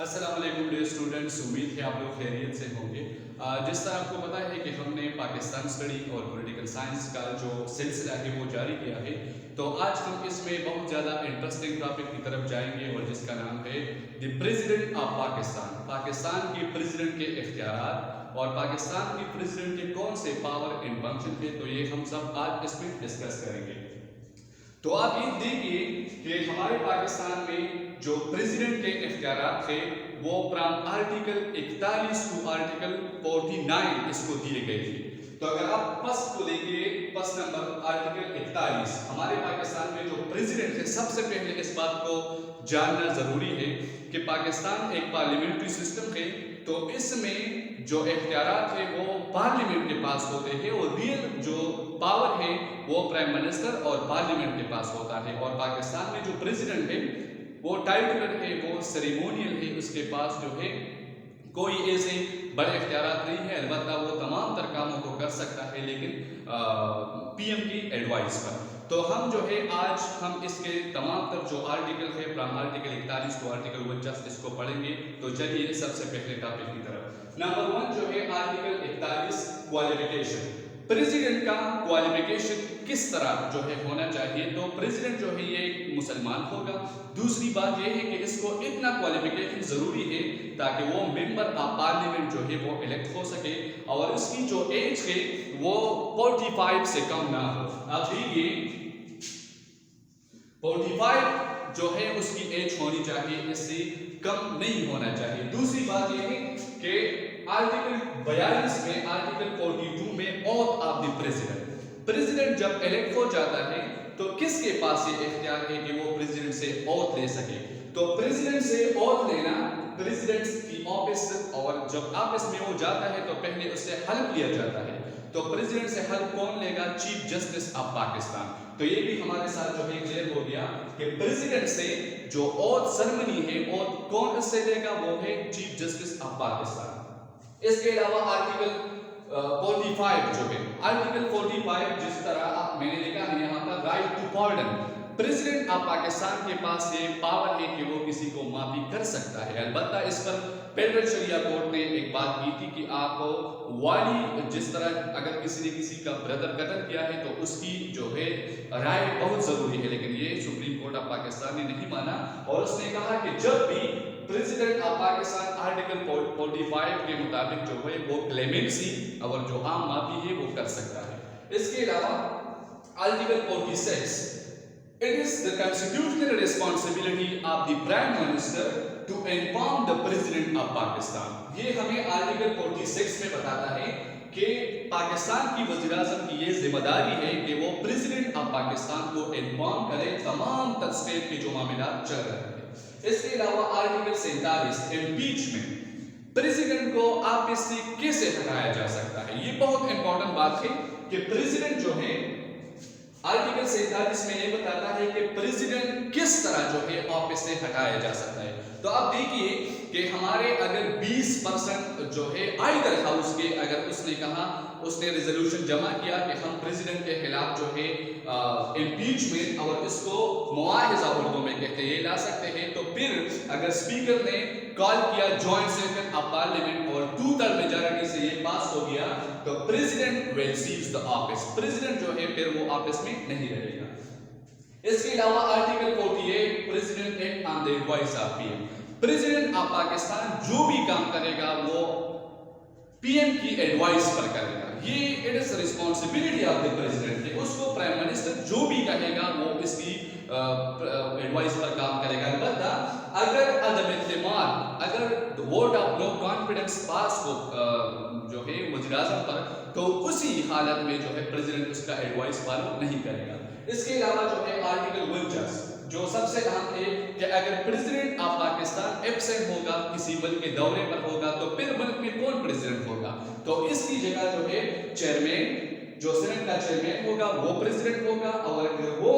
السلام علیکم dear students, امید ہے آپ لوگ خیریت سے ہوں گے۔ جس طرح آپ کو پتہ ہے کہ ہم نے پاکستان اسٹڈی اور پولیٹیکل سائنس کا جو سلسلہ ہے وہ جاری کیا ہے، تو آج ہم اس میں بہت زیادہ انٹرسٹنگ ٹاپک کی طرف جائیں گے اور جس کا نام ہے the president of Pakistan. Pakistan کے پریزیڈنٹ کے اختیارات اور پاکستان کے پریزیڈنٹ کے کون سے پاور ان فنکشن تھے، تو یہ ہم سب آج اس میں ڈسکس کریں گے۔ تو آپ یہ دیکھیے کہ ہمارے پاکستان میں جو پریزیڈنٹ کے اختیارات تھے وہ فرام آرٹیکل 41 ٹو آرٹیکل 49 اس کو دیے گئے تھے۔ تو اگر آپ پس کو دیکھیے، پس نمبر آرٹیکل 41، ہمارے پاکستان میں جو پریزیڈنٹ ہے، سب سے پہلے اس بات کو جاننا ضروری ہے کہ پاکستان ایک پارلیمنٹری سسٹم ہے، تو اس میں جو اختیارات ہیں وہ پارلیمنٹ کے پاس ہوتے ہیں اور ریئل جو پاور ہے وہ پرائم منسٹر اور پارلیمنٹ کے پاس ہوتا ہے۔ اور پاکستان میں جو پریزیڈنٹ ہے وہ ٹائٹلر ہے، وہ سیریمونیل ہے، اس کے پاس جو ہے کوئی ایسے بڑے اختیارات نہیں ہے، البتہ وہ تمام تر کاموں کو کر سکتا ہے لیکن پی ایم کی ایڈوائس پر۔ تو ہم جو ہے آج ہم اس کے تمام تر جو آرٹیکل ہے فرام آرٹیکل 41 ٹو آرٹیکل 49 اس کو پڑھیں گے۔ تو چلیے سب سے پہلے ٹاپک کی طرف۔ نمبر 1 جو ہے آرٹیکل 41 کوالیفیکیشن۔ پریزیڈنٹ کا کوالیفیکیشن کس طرح جو ہے ہونا چاہیے، تو پریزیڈنٹ جو ہے یہ ایک مسلمان ہوگا۔ دوسری بات یہ ہے کہ اس کو اتنا کوالیفیکیشن ضروری ہے تاکہ وہ ممبر آف پارلیمنٹ جو ہے وہ الیکٹ ہو سکے، اور اس کی جو ایج ہے وہ 45 سے کم نہ ہو۔ اب دیکھیے 45 جو ہے اس کی ایج ہونی چاہیے، اس سے کم نہیں ہونا چاہیے۔ دوسری بات یہ ہے کہ آرٹیکل 42 میں، آرٹیکل 42 میں اوتھ آف دی پریزیڈنٹ جب الیکٹ ہو جاتا ہے تو کس کے پاس یہ اختیار ہے کہ وہ پریزیڈنٹ سے اوتھ لے سکے، تو پریزیڈنٹ سے اوتھ لینا پریزیڈنٹ کی آفس، اور جب آفس میں وہ جاتا ہے تو پہلے اس سے حلف لیا جاتا ہے۔ تو پریزیڈنٹ سے حلف کون لے گا؟ Chief justice of Pakistan. تو یہ بھی ہمارے ساتھ جو ہے کلیئر ہو گیا کہ پریزیڈنٹ سے جو اوتھ سرمنی ہے، اوتھ کون اس سے لے گا؟ وہ ہے چیف جسٹس آف پاکستان۔ اس کے علاوہ آرٹیکل 45 جو ہے، آرٹیکل 45 جس طرح میں نے لکھا ہے یہاں پر right to pardon, president of Pakistan کے پاس یہ پاور ہے کہ وہ کسی کو معافی کر سکتا ہے۔ البتہ اس پر فیڈرل شریعہ کورٹ نے ایک بات کی تھی کہ آپ والی، جس طرح اگر کسی نے کسی کا بردر قتل کیا ہے تو اس کی جو ہے رائے بہت ضروری ہے، لیکن یہ سپریم کورٹ آف پاکستان نے نہیں مانا، اور اس نے کہا کہ جب بھی پریزیڈنٹ آف پاکستان آرٹیکل 45 کے مطابق جو ہے وہ کلیمنسی اور جو عام معافی ہے وہ کر سکتا ہے۔ اس کے علاوہ article 46، it is the constitutional responsibility of the prime minister to inform the president of Pakistan۔ یہ ہمیں آرٹیکل 46 میں بتاتا ہے کہ پاکستان کی وزیر اعظم کی یہ ذمہ داری ہے کہ وہ پریزیڈنٹ آف پاکستان کو انفارم کرے تمام تر اسٹیٹ کے جو معاملات چل رہے ہیں۔ اس کے علاوہ آرٹیکل 47 امپیچمنٹ، پریزیڈنٹ کو آفس سے کیسے ہٹایا جا سکتا ہے۔ یہ بہت امپورٹنٹ بات ہے کہ پریزیڈنٹ جو ہے آرٹیکل 47 میں یہ بتاتا ہے کہ پریزیڈنٹ کس طرح جو ہے آفس سے ہٹایا جا سکتا ہے۔ تو اب دیکھیے کہ ہمارے اگر 20% جو ہے آئیدر ہاؤس کے، اگر اس نے کہا، اس نے ریزولوشن جمع کیا کہ ہم پریزیڈنٹ کے خلاف جو ہے امپیچمنٹ اور اس کو مواخذہ اردو میں کہتے ہیں یہ لا سکتے ہیں، تو پھر اگر اسپیکر نے کال کیا جوائنٹ سیشن آف پارلیمنٹ اور 2/3 میجارٹی سے یہ پاس ہو گیا تو president will cease the office, president جو ہے پھر وہ آفس میں نہیں رہے گا۔ اس کے علاوہ article 48 president act on the advice of P M, president of Pakistan جو بھی کام کرے گا وہ پی ایم کی ایڈوائس پر کرے گا۔ یہ it is responsibility of the president کہ اس کو پرائم منسٹر جو بھی کہے گا وہ اس کی ایڈوائس پر کام کرے گا۔ البتہ اگر عدم اعتماد، اگر ووٹ آف نو کانفیڈنس پاس ہو جو ہے وزیر اعظم پر، تو اسی حالت میں جو ہے پریزیڈنٹ اس کا ایڈوائس فالو نہیں کرے گا۔ اس کے علاوہ جو ہے آرٹیکل 49 جو سب سے اہم ہے کہ اگر پریزیڈنٹ آف پاکستان ایبسنٹ ہوگا، کسی ملک کے دورے پر ہوگا، تو پھر ملک میں کون پریزیڈنٹ ہوگا؟ تو اس کی جگہ جو ہے چیئرمین، جو سینٹ کا چیئرمین ہوگا وہ پریزیڈنٹ ہوگا، اور اگر وہ